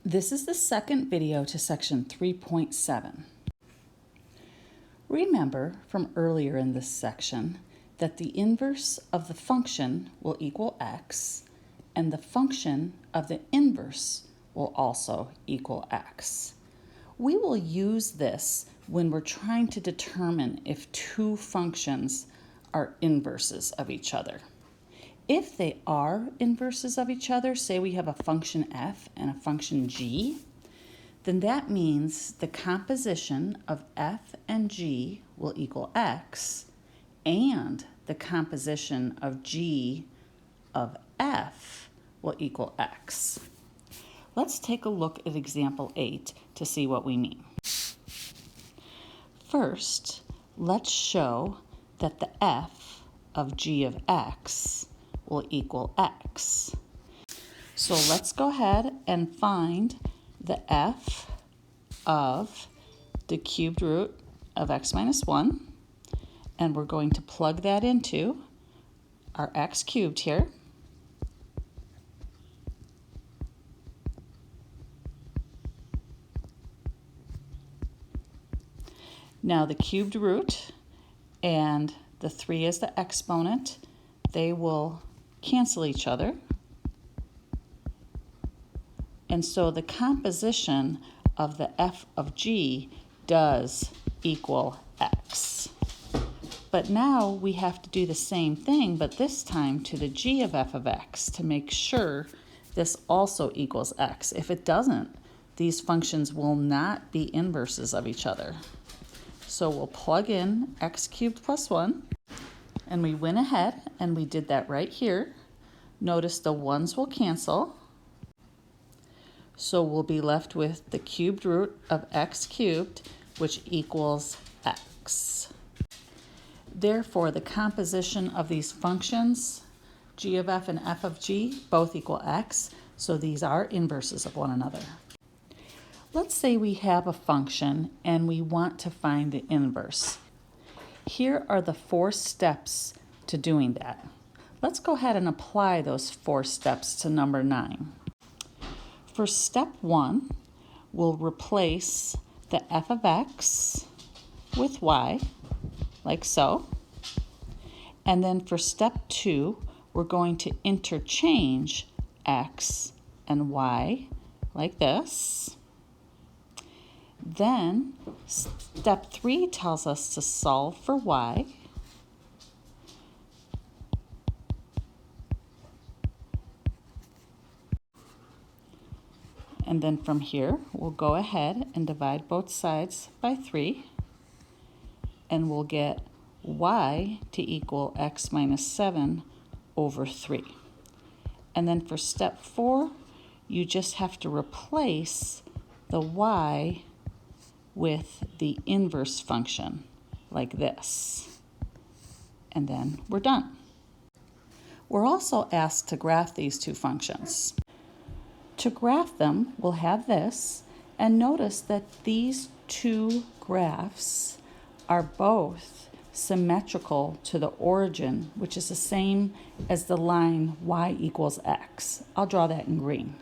This is the second video to section 3.7. Remember from earlier in this section that the inverse of the function will equal x, and the function of the inverse will also equal x. We will use this when we're trying to determine if two functions are inverses of each other. If they are inverses of each other, say we have a function f and a function g, then that means the composition of f and g will equal x, and the composition of g of f will equal x. Let's take a look at example 8 to see what we mean. First, let's show that the f of g of x will equal x. So let's go ahead and find the f of the cubed root of x minus 1, and we're going to plug that into our x cubed here. Now the cubed root and the 3 as the exponent, they will cancel each other. And so the composition of the f of g does equal x. But now we have to do the same thing, but this time to the g of f of x to make sure this also equals x. If it doesn't, these functions will not be inverses of each other. So we'll plug in x cubed plus 1, and we went ahead and we did that right here. Notice the 1's will cancel. So we'll be left with the cubed root of x cubed, which equals x. Therefore, the composition of these functions, g of f and f of g, both equal x, so these are inverses of one another. Let's say we have a function and we want to find the inverse. Here are the 4 steps to doing that. Let's go ahead and apply those 4 steps to number 9. For step 1, we'll replace the f of x with y, like so. And then for step 2, we're going to interchange x and y, like this. Then step 3 tells us to solve for y. And then from here, we'll go ahead and divide both sides by 3. And we'll get y to equal x minus 7 over 3. And then for step 4, you just have to replace the y with the inverse function, like this. And then we're done. We're also asked to graph these two functions. To graph them, we'll have this, and notice that these two graphs are both symmetrical to the origin, which is the same as the line y equals x. I'll draw that in green.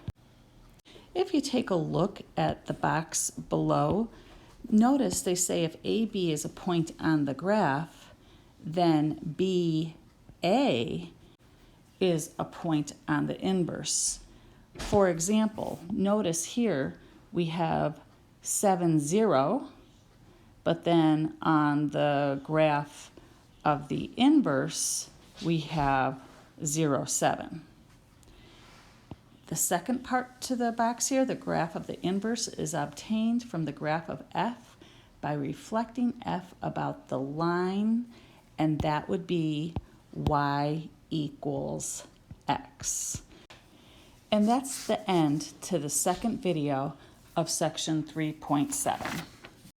If you take a look at the box below, notice they say if AB is a point on the graph, then BA is a point on the inverse. For example, notice here we have 7, 0, but then on the graph of the inverse, we have 0, 7. The second part to the box here, the graph of the inverse, is obtained from the graph of f by reflecting f about the line, and that would be y equals x. And that's the end to the second video of section 3.7.